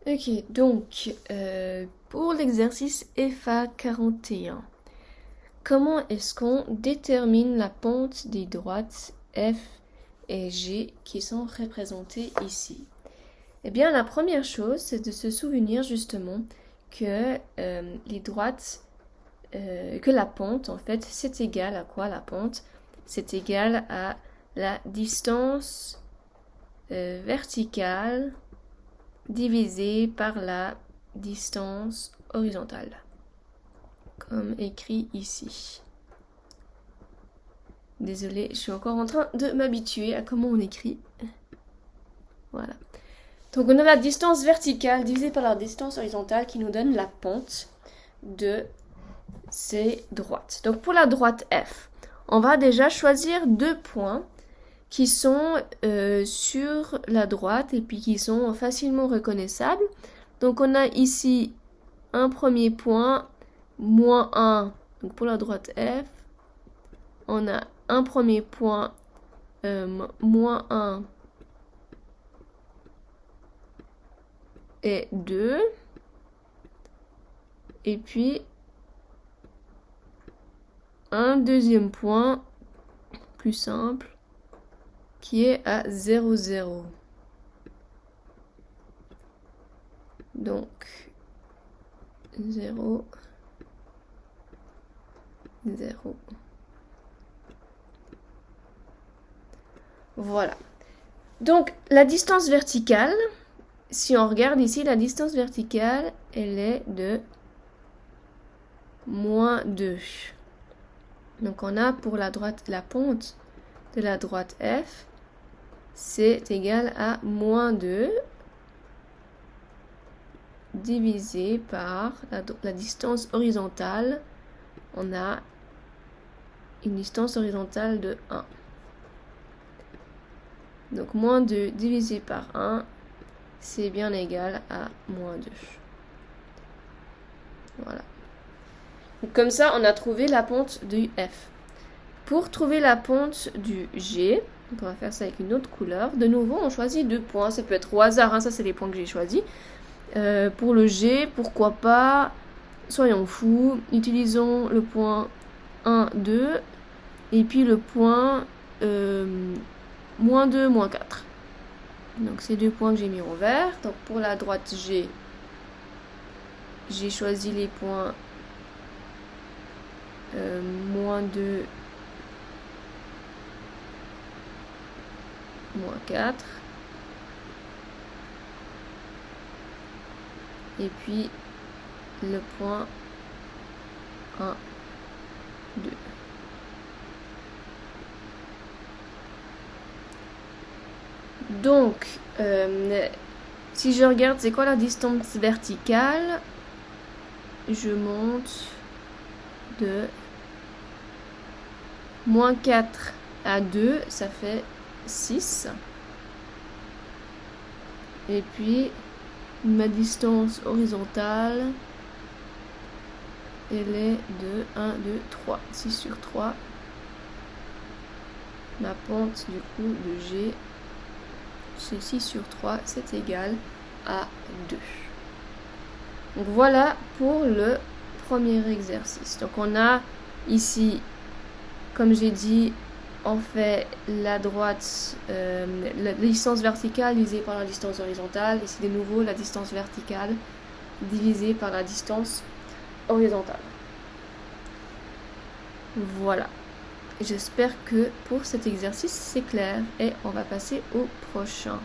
Ok, donc pour l'exercice FA 41, comment est-ce qu'on détermine la pente des droites F et G qui sont représentées ici? Eh bien, la première chose, c'est de se souvenir justement que les droites, que la pente, en fait, c'est égal à quoi la pente? C'est égal à la distance verticale divisée par la distance horizontale, comme écrit ici. Désolée, je suis encore en train de m'habituer à comment on écrit. Voilà. Donc on a la distance verticale divisée par la distance horizontale qui nous donne la pente de ces droites. Donc pour la droite F, on va déjà choisir deux points qui sont sur la droite et puis qui sont facilement reconnaissables. Donc on a ici un premier point, moins 1. Donc pour la droite F, on a un premier point, moins 1 et 2. Et puis un deuxième point, plus simple, qui est à 0, 0. Donc 0, 0. Voilà. Donc la distance verticale, si on regarde ici, la distance verticale, elle est de moins 2. Donc on a pour la droite, la pente de la droite F, c'est égal à moins 2 divisé par la distance horizontale. On a une distance horizontale de 1. Donc moins 2 divisé par 1, c'est bien égal à moins 2. Voilà. Donc comme ça, on a trouvé la pente du F. Pour trouver la pente du G, donc on va faire ça avec une autre couleur. De nouveau, on choisit deux points. Ça peut être au hasard, hein, ça c'est les points que j'ai choisis. Pour le G, pourquoi pas, soyons fous, utilisons le point 1, 2, et puis le point moins 2, moins 4. Donc c'est deux points que j'ai mis en vert. Donc pour la droite G, j'ai choisi les points moins 2, moins 4. Et puis le point 1, 2. Donc, si je regarde, c'est quoi la distance verticale? Je monte de moins 4 à 2, ça fait 6. Et puis, ma distance horizontale, elle est de 1, 2, 3. 6 sur 3. Ma pente, du coup, de G, c'est 6 sur 3, c'est égal à 2. Donc voilà pour le premier exercice. Donc on a ici, comme j'ai dit, on fait la droite, la distance verticale divisée par la distance horizontale. Ici de nouveau la distance verticale divisée par la distance horizontale. Voilà. J'espère que pour cet exercice c'est clair et on va passer au prochain.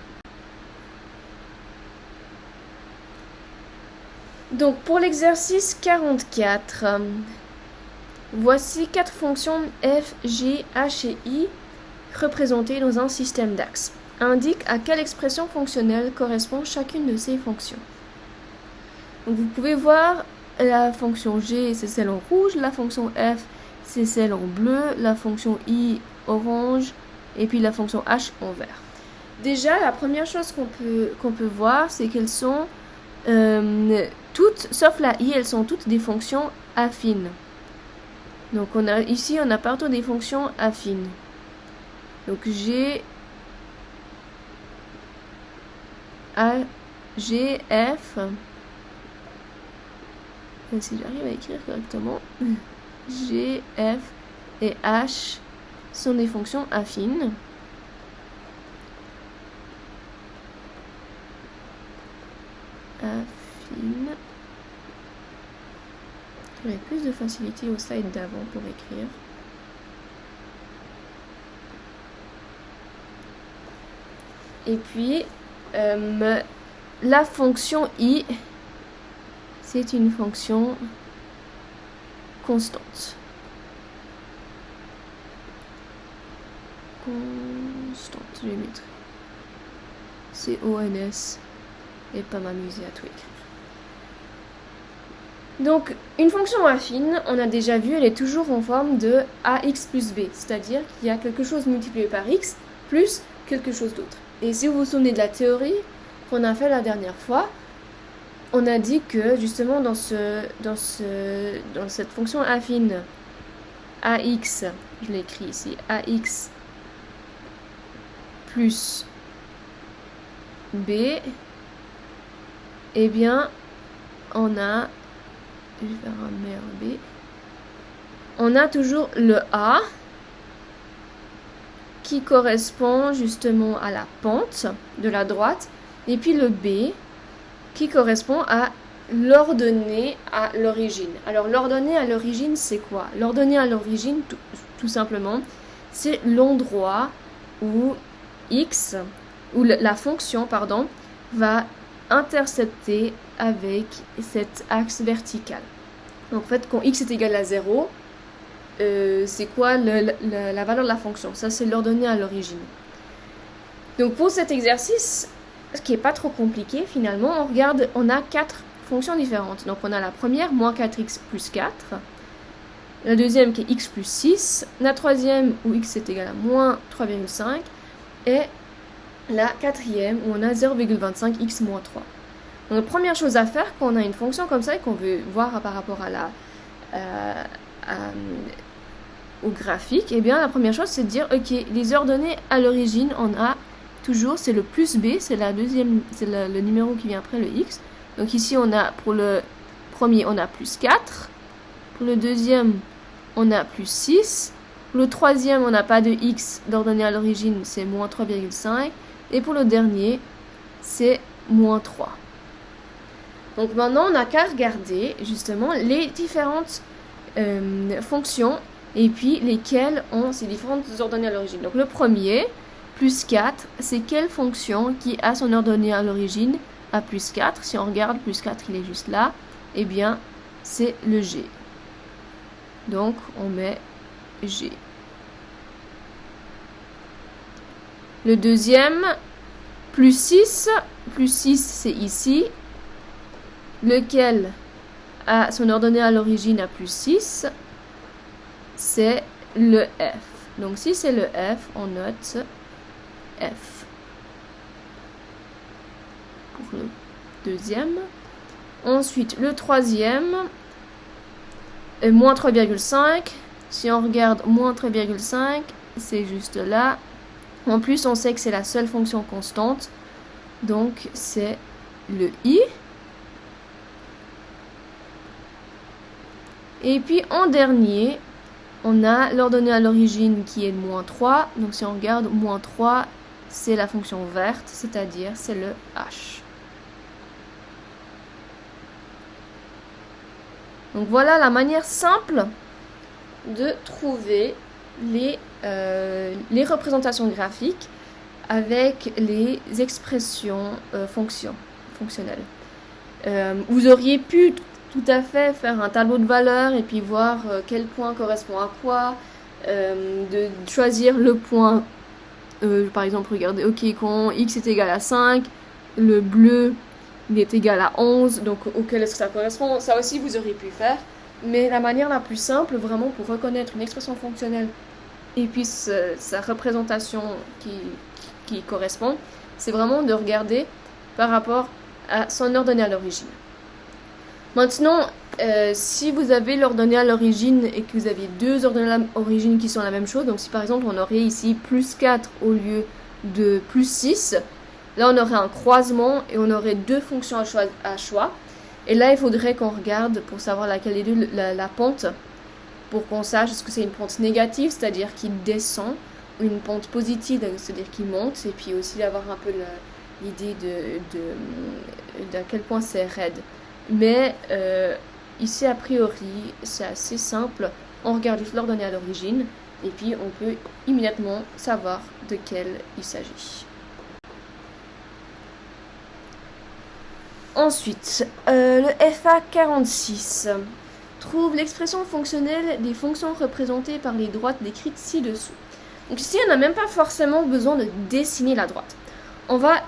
Donc pour l'exercice 44, voici 4 fonctions f, g, h et i représentées dans un système d'axes. Indique à quelle expression fonctionnelle correspond chacune de ces fonctions. Donc vous pouvez voir la fonction g, c'est celle en rouge, la fonction f, c'est celle en bleu, la fonction i orange et puis la fonction h en vert. Déjà, la première chose qu'on peut voir, c'est qu'elles sont toutes, sauf la i, elles sont toutes des fonctions affines. Donc ici, on a partout des fonctions affines. Donc G, H G, F, si j'arrive à écrire correctement, G, F et H sont des fonctions affines. J'aurais plus de facilité au slide d'avant pour écrire. Et puis, la fonction I, c'est une fonction constante. Je vais mettre C-O-N-S et pas m'amuser à tout écrire. Donc, une fonction affine, on a déjà vu, elle est toujours en forme de ax plus b, c'est-à-dire qu'il y a quelque chose multiplié par x plus quelque chose d'autre. Et si vous vous souvenez de la théorie qu'on a fait la dernière fois, on a dit que justement dans cette fonction affine ax, je l'écris ici, ax plus b, eh bien, on a, je vais faire un meilleur b, on a toujours le a qui correspond justement à la pente de la droite, et puis le b qui correspond à l'ordonnée à l'origine. Alors l'ordonnée à l'origine, c'est quoi? L'ordonnée à l'origine, tout simplement, c'est l'endroit où x, où la fonction, pardon, va intercepter avec cet axe vertical. Donc en fait, quand x est égal à 0, c'est quoi la valeur de la fonction? Ça, c'est l'ordonnée à l'origine. Donc pour cet exercice, ce qui n'est pas trop compliqué finalement, on regarde, on a 4 fonctions différentes. Donc on a la première, moins 4x plus 4. La deuxième qui est x plus 6. La troisième où x est égal à moins 3,5. Et la quatrième où on a 0,25x moins 3. Donc la première chose à faire quand on a une fonction comme ça et qu'on veut voir par rapport à au graphique, eh bien la première chose c'est de dire ok, les ordonnées à l'origine on a toujours, c'est le plus b, c'est la deuxième, c'est le numéro qui vient après le x. Donc ici on a, pour le premier on a plus 4, pour le deuxième on a plus 6, pour le troisième on n'a pas de x d'ordonnée à l'origine, c'est moins 3,5, et pour le dernier c'est moins 3. Donc maintenant on n'a qu'à regarder justement les différentes fonctions et puis lesquelles ont ces différentes ordonnées à l'origine. Donc le premier, plus 4, c'est quelle fonction qui a son ordonnée à l'origine à plus 4? Si on regarde, plus 4 il est juste là, eh bien c'est le g. Donc on met g. Le deuxième, plus 6 c'est ici, lequel a son ordonnée à l'origine à plus 6, c'est le f. Donc si c'est le f, on note f. Pour le deuxième. Ensuite, le troisième, moins 3,5. Si on regarde moins 3,5, c'est juste là. En plus, on sait que c'est la seule fonction constante. Donc, c'est le i. Et puis, en dernier, on a l'ordonnée à l'origine qui est de moins 3. Donc, si on regarde, moins 3, c'est la fonction verte, c'est-à-dire c'est le h. Donc, voilà la manière simple de trouver les représentations graphiques avec les expressions fonctionnelles. Vous auriez pu tout à fait faire un tableau de valeurs et puis voir quel point correspond à quoi, de choisir le point, par exemple regardez, ok, quand x est égal à 5, le bleu il est égal à 11, donc auquel est-ce que ça correspond? Ça aussi vous auriez pu faire, mais la manière la plus simple vraiment pour reconnaître une expression fonctionnelle et puis sa représentation qui correspond, c'est vraiment de regarder par rapport à son ordonnée à l'origine. Maintenant, si vous avez l'ordonnée à l'origine et que vous avez deux ordonnées à l'origine qui sont la même chose, donc si par exemple on aurait ici plus 4 au lieu de plus 6, Là, on aurait un croisement et on aurait deux fonctions à choix. Et là, il faudrait qu'on regarde pour savoir laquelle est la pente, pour qu'on sache est-ce que c'est une pente négative, c'est-à-dire qui descend, ou une pente positive, c'est-à-dire qui monte, et puis aussi d'avoir un peu l'idée d'à quel point c'est raide. Mais ici, a priori, c'est assez simple. On regarde juste l'ordonnée à l'origine, et puis on peut immédiatement savoir de quel il s'agit. Ensuite, le FA46 trouve l'expression fonctionnelle des fonctions représentées par les droites décrites ci-dessous. Donc ici, on n'a même pas forcément besoin de dessiner la droite. On va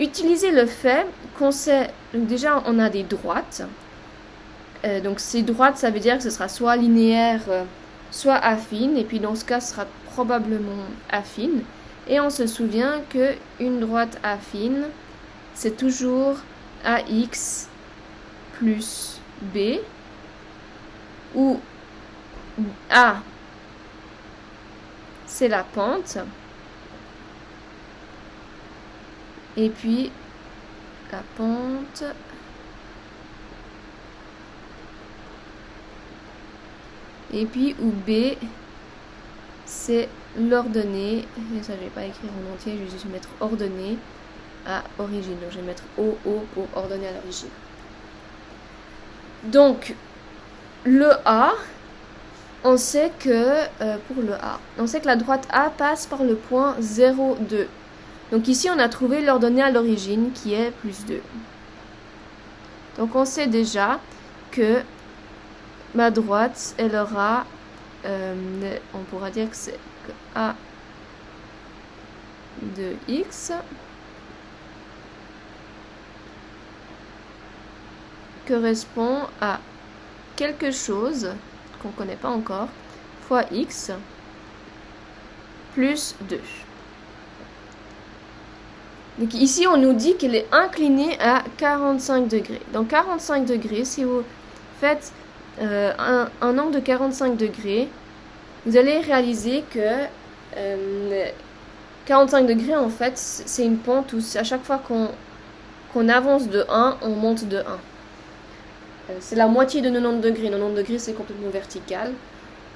utiliser le fait qu'on sait, donc déjà on a des droites. Donc ces droites, ça veut dire que ce sera soit linéaire, soit affine, et puis dans ce cas, ce sera probablement affine. Et on se souvient qu'une droite affine, c'est toujours AX plus B, où A, c'est la pente, et puis la pente, et puis où B, c'est l'ordonnée, et ça je vais pas écrire en entier, je vais juste mettre ordonnée à origine. Donc je vais mettre OO pour ordonnée à l'origine. Donc le A, on sait que pour le A, on sait que la droite A passe par le point 0, 2. Donc ici on a trouvé l'ordonnée à l'origine qui est plus 2. Donc on sait déjà que ma droite, elle aura, on pourra dire que c'est A de X correspond à quelque chose qu'on ne connaît pas encore, fois X plus 2. Donc ici, on nous dit qu'elle est inclinée à 45 degrés. Donc 45 degrés, si vous faites un angle de 45 degrés, vous allez réaliser que 45 degrés, en fait, c'est une pente où à chaque fois qu'on avance de 1, on monte de 1. C'est la moitié de 90 degrés. 90 degrés, c'est complètement vertical.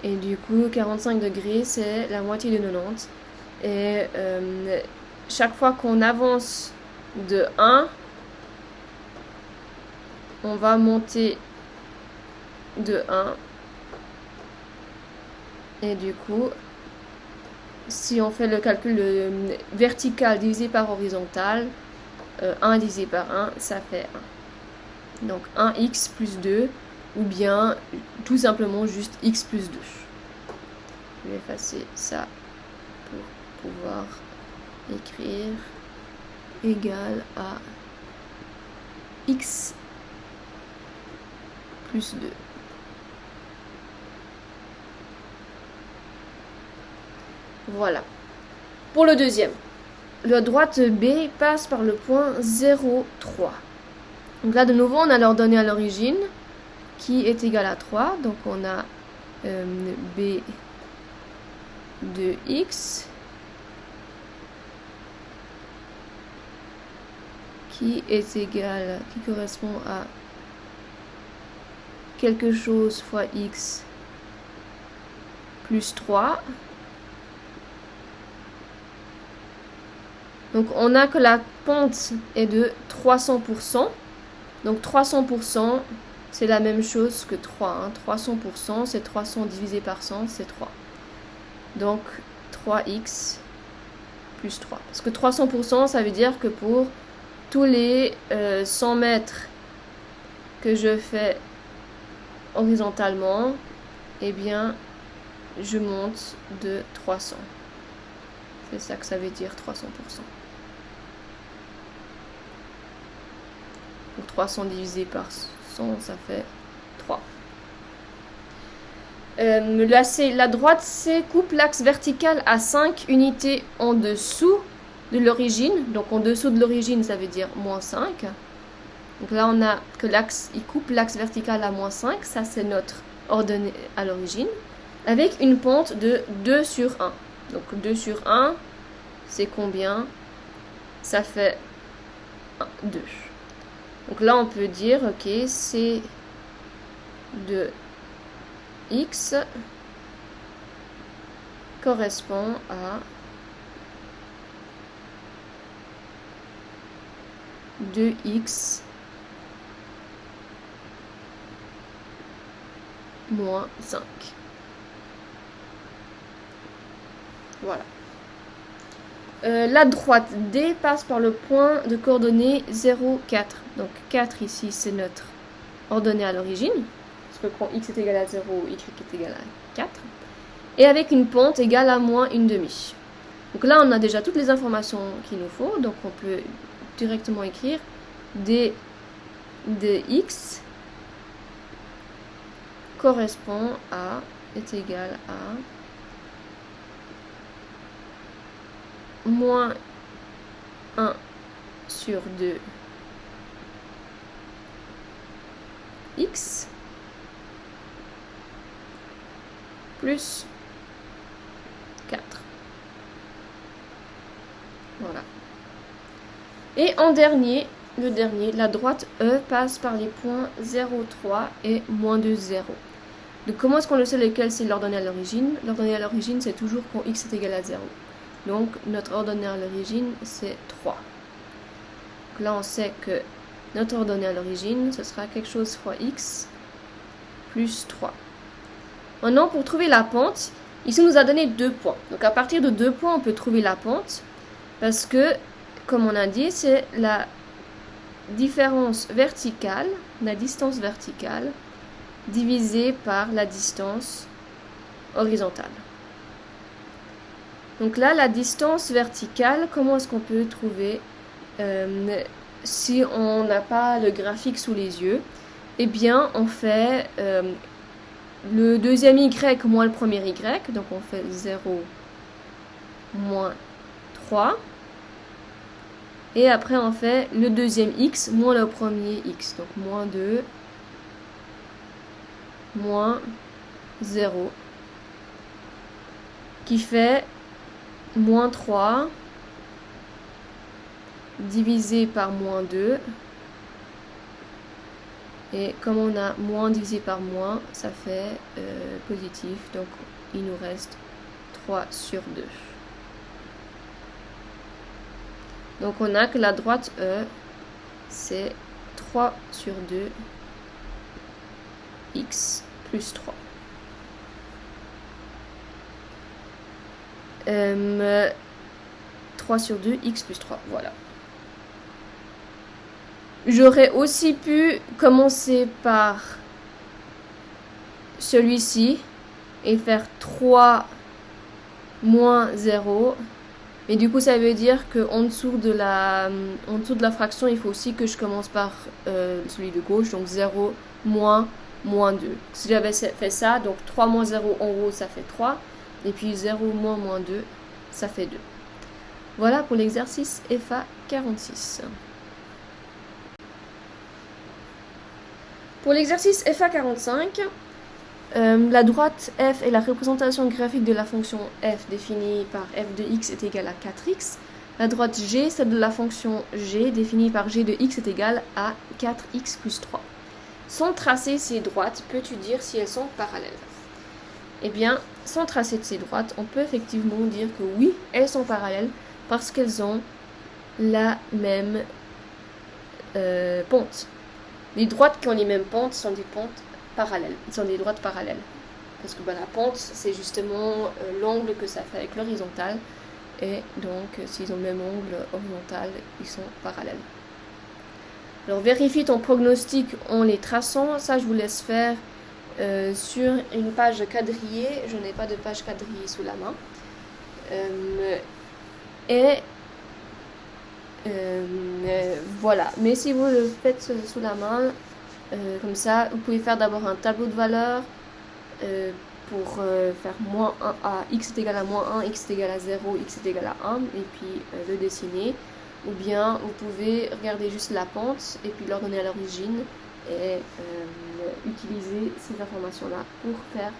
Et du coup, 45 degrés, c'est la moitié de 90. Et chaque fois qu'on avance de 1, on va monter de 1. Et du coup, si on fait le calcul vertical divisé par horizontal, 1 divisé par 1, ça fait 1. Donc 1x plus 2, ou bien tout simplement juste x plus 2. Je vais effacer ça pour pouvoir écrire égal à x plus 2. Voilà. Pour le deuxième, la droite B passe par le point 0, 3. Donc là, de nouveau, on a l'ordonnée à l'origine qui est égale à 3. Donc on a B de X qui est égal, qui correspond à quelque chose fois X plus 3. Donc on a que la pente est de 300%. Donc 300%, c'est la même chose que 3. 300%, c'est 300 divisé par 100, c'est 3. Donc 3x plus 3. Parce que 300%, ça veut dire que pour tous les 100 mètres que je fais horizontalement, eh bien, je monte de 300. C'est ça que ça veut dire 300%. Donc 300 divisé par 100, ça fait 3. La droite C coupe l'axe vertical à 5 unités en dessous de l'origine. Donc en dessous de l'origine, ça veut dire moins 5. Donc là, on a que l'axe, il coupe l'axe vertical à moins 5. Ça, c'est notre ordonnée à l'origine. Avec une pente de 2 sur 1. Donc 2 sur 1, c'est combien? Ça fait 2. Donc là, on peut dire, ok, C de x correspond à 2x moins 5. Voilà. La droite D passe par le point de coordonnées 0, 4. Donc 4 ici, c'est notre ordonnée à l'origine. Parce que quand x est égal à 0, y est égal à 4. Et avec une pente égale à moins une demi. Donc là, on a déjà toutes les informations qu'il nous faut. Donc on peut directement écrire D de x correspond à, est égal à moins 1 sur 2 x plus 4. Voilà. Et en dernier, la droite E passe par les points 0, 3 et moins 2, 0. Donc comment est-ce qu'on le sait lequel c'est l'ordonnée à l'origine? L'ordonnée à l'origine, c'est toujours quand x est égal à 0. Donc notre ordonnée à l'origine, c'est 3. Donc là, on sait que notre ordonnée à l'origine, ce sera quelque chose fois x plus 3. Maintenant, pour trouver la pente, ici, on nous a donné 2 points. Donc à partir de 2 points, on peut trouver la pente. Parce que, comme on a dit, c'est la différence verticale, la distance verticale, divisée par la distance horizontale. Donc là, la distance verticale, comment est-ce qu'on peut trouver si on n'a pas le graphique sous les yeux? Eh bien, on fait le deuxième y moins le premier y. Donc on fait 0 moins 3. Et après, on fait le deuxième x moins le premier x. Donc moins 2 moins 0 qui fait moins 3 divisé par moins 2. Et comme on a moins divisé par moins, ça fait positif. Donc il nous reste 3 sur 2. Donc on a que la droite E, c'est 3 sur 2 x plus 3. 3 sur 2 x plus 3, voilà. J'aurais aussi pu commencer par celui-ci et faire 3 moins 0. Mais du coup, ça veut dire qu'en dessous de la fraction, il faut aussi que je commence par celui de gauche. Donc 0 moins 2. Si j'avais fait ça, donc 3 moins 0 en haut, ça fait 3. Et puis 0 moins 2, ça fait 2. Voilà pour l'exercice FA 46. Pour l'exercice FA 45, la droite f est la représentation graphique de la fonction f définie par f de x est égal à 4x. La droite g, celle de la fonction g définie par g de x est égal à 4x plus 3. Sans tracer ces droites, peux-tu dire si elles sont parallèles? Eh bien, sans tracer de ces droites, on peut effectivement dire que oui, elles sont parallèles parce qu'elles ont la même pente. Les droites qui ont les mêmes pentes sont des pentes parallèles, sont des droites parallèles. Parce que la pente, c'est justement l'angle que ça fait avec l'horizontale. Et donc, s'ils ont le même angle horizontal, ils sont parallèles. Alors, vérifie ton pronostic en les traçant. Ça, je vous laisse faire sur une page quadrillée. Je n'ai pas de page quadrillée sous la main. Voilà. Mais si vous le faites sous la main, comme ça, vous pouvez faire d'abord un tableau de valeurs pour faire moins 1 à x est égal à moins 1, x est égal à 0, x est égal à 1, et puis le dessiner. Ou bien vous pouvez regarder juste la pente et puis l'ordonner à l'origine et utiliser ces informations-là pour faire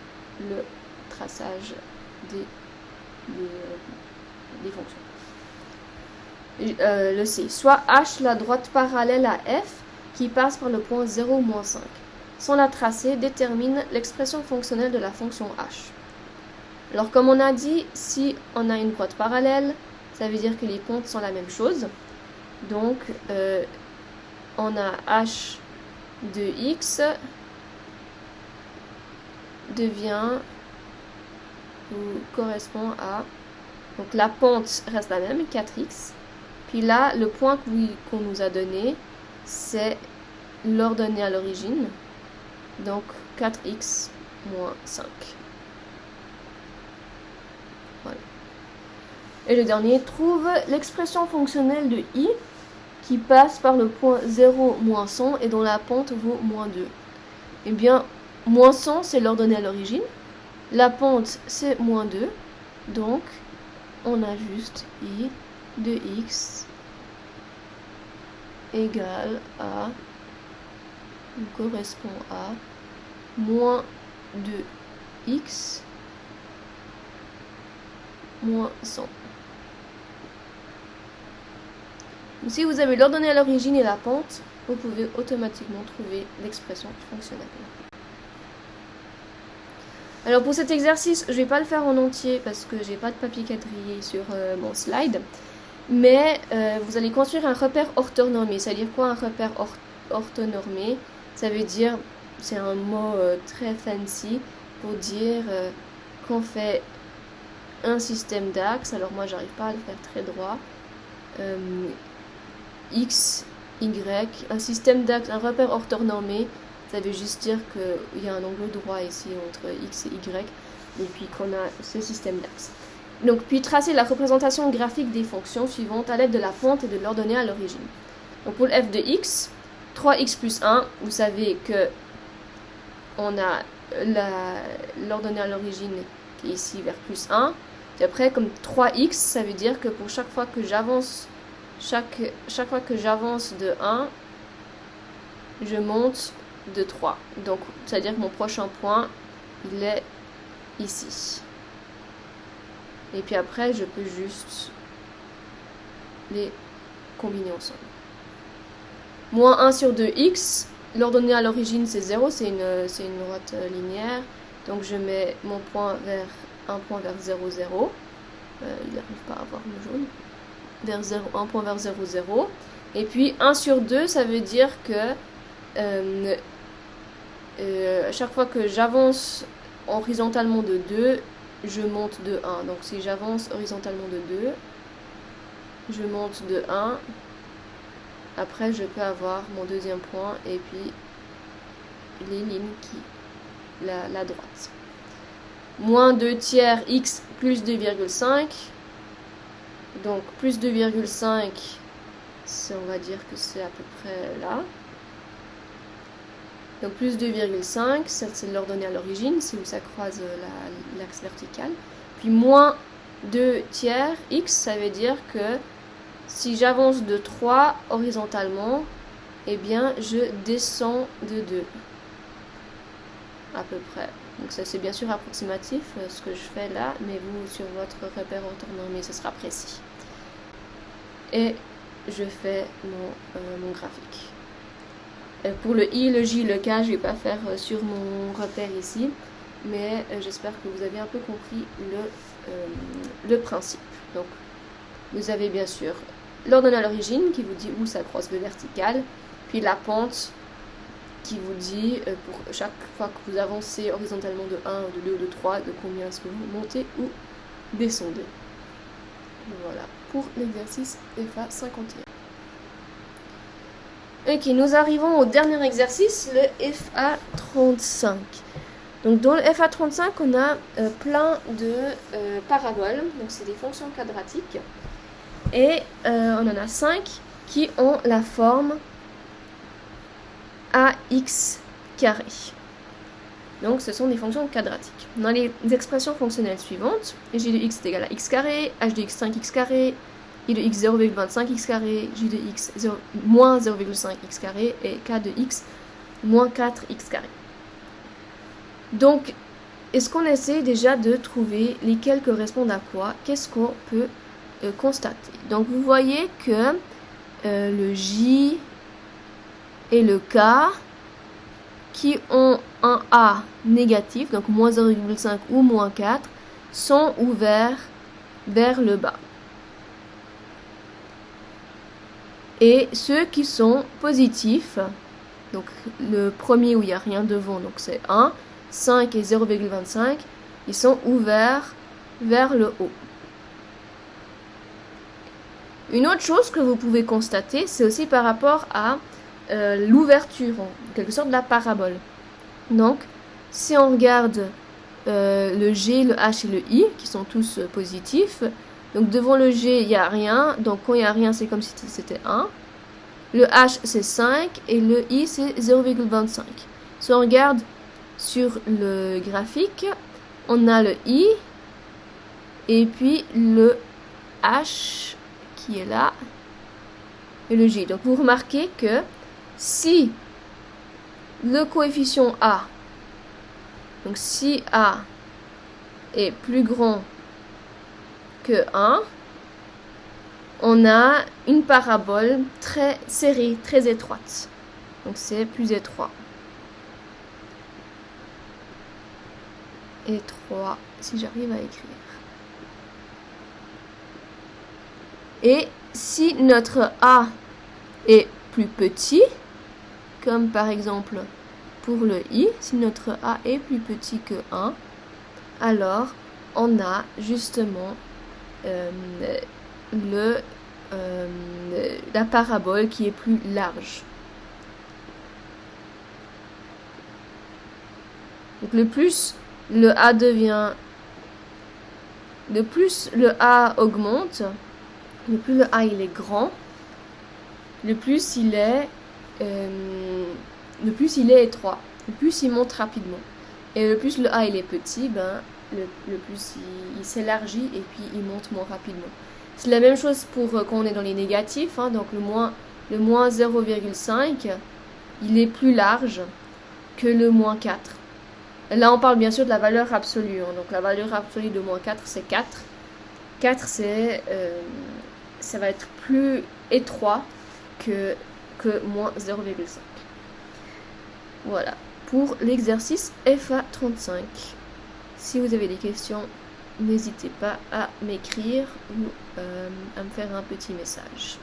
le traçage des fonctions. le C. Soit H la droite parallèle à F qui passe par le point 0, moins 5. Sans la tracer, détermine l'expression fonctionnelle de la fonction H. Alors comme on a dit, si on a une droite parallèle, ça veut dire que les pentes sont la même chose. Donc on a H de X devient ou correspond à, donc la pente reste la même, 4x, puis là le point qu'on nous a donné c'est l'ordonnée à l'origine, donc 4x moins 5. Voilà. Et le dernier, trouve l'expression fonctionnelle de i qui passe par le point 0, moins 100 et dont la pente vaut moins 2. Eh bien, moins 100 c'est l'ordonnée à l'origine, la pente c'est moins 2, donc on a juste i de x égale à, correspond à moins 2x moins 100. Si vous avez l'ordonnée à l'origine et la pente, vous pouvez automatiquement trouver l'expression fonctionnelle. Alors pour cet exercice, je ne vais pas le faire en entier parce que j'ai pas de papier quadrillé sur mon slide. Mais vous allez construire un repère orthonormé. Ça veut dire quoi un repère orthonormé? Ça veut dire, c'est un mot très fancy pour dire qu'on fait un système d'axes. Alors moi j'arrive pas à le faire très droit. X, Y, un système d'axes, un repère orthonormé. Ça veut juste dire qu'il y a un angle droit ici entre X et Y. Et puis qu'on a ce système d'axes. Donc, puis tracer la représentation graphique des fonctions suivantes à l'aide de la pente et de l'ordonnée à l'origine. Donc, pour le f de x, 3x plus 1, vous savez que on a l'ordonnée à l'origine qui est ici vers plus 1. Et après, comme 3x, ça veut dire que pour chaque fois que j'avance, chaque fois que j'avance de 1, je monte de 3. Donc, c'est-à-dire que mon prochain point, il est ici. Et puis après, je peux juste les combiner ensemble. Moins 1 sur 2x, l'ordonnée à l'origine c'est 0, c'est une droite linéaire. Donc je mets mon point vers un point vers 0, 0. Il n'arrive pas à avoir le jaune. Vers 0, un point vers 0, 0. Et puis 1 sur 2, ça veut dire que à chaque fois que j'avance horizontalement de 2, je monte de 1. Donc si j'avance horizontalement de 2, je monte de 1. Après, je peux avoir mon deuxième point et puis les lignes qui... la droite. Moins 2 tiers x plus 2,5. Donc plus 2,5, on va dire que c'est à peu près là. Donc plus 2,5, c'est l'ordonnée à l'origine, c'est où ça croise l'axe vertical. Puis moins 2 tiers x, ça veut dire que si j'avance de 3 horizontalement, eh bien je descends de 2. À peu près. Donc ça c'est bien sûr approximatif ce que je fais là, mais vous sur votre repère orthonormé ce sera précis. Et je fais mon graphique. Pour le I, le J, le K, je ne vais pas faire sur mon repère ici, mais j'espère que vous avez un peu compris le principe. Donc, vous avez bien sûr l'ordonnée à l'origine qui vous dit où ça croise le vertical, puis la pente qui vous dit pour chaque fois que vous avancez horizontalement de 1, de 2 ou de 3, de combien est-ce que vous montez ou descendez. Voilà pour l'exercice FA 51. Ok, nous arrivons au dernier exercice, le FA 35. Donc dans le FA 35, on a plein de paraboles, donc c'est des fonctions quadratiques. Et on en a 5 qui ont la forme AX carré. Donc ce sont des fonctions quadratiques. Dans les expressions fonctionnelles suivantes, g de x est égal à x carré, h de x 5x carré, i de x 0,25x carré, j de x moins 0,5x carré et k de x moins 4x carré. Donc, est-ce qu'on essaie déjà de trouver lesquels correspondent à quoi? Qu'est-ce qu'on peut constater. Donc vous voyez que le J et le K qui ont un A négatif, donc moins 0,5 ou moins 4, sont ouverts vers le bas. Et ceux qui sont positifs, donc le premier où il n'y a rien devant, donc c'est 1, 5 et 0,25, ils sont ouverts vers le haut. Une autre chose que vous pouvez constater, c'est aussi par rapport à l'ouverture, en quelque sorte de la parabole. Donc, si on regarde le G, le H et le I, qui sont tous positifs, donc devant le G, il n'y a rien, donc quand il n'y a rien, c'est comme si c'était 1. Le H, c'est 5, et le I, c'est 0,25. Si on regarde sur le graphique, on a le I, et puis le H, qui est là, et le J. Donc vous remarquez que si le coefficient A, donc si A est plus grand que 1, on a une parabole très serrée, très étroite. Donc c'est plus étroit. Étroit, si j'arrive à écrire. Et si notre A est plus petit, comme par exemple pour le I, si notre A est plus petit que 1, alors on a justement la parabole qui est plus large. Donc le plus le A augmente, le plus le A il est grand, le plus il est étroit, le plus il monte rapidement. Et le plus le A il est petit, le plus il s'élargit et puis il monte moins rapidement. C'est la même chose pour quand on est dans les négatifs, donc le moins 0,5, il est plus large que le moins 4. Là on parle bien sûr de la valeur absolue, donc la valeur absolue de moins 4 c'est 4. 4 ça va être plus étroit que moins 0,5. Voilà, pour l'exercice FA35. Si vous avez des questions, n'hésitez pas à m'écrire ou à me faire un petit message.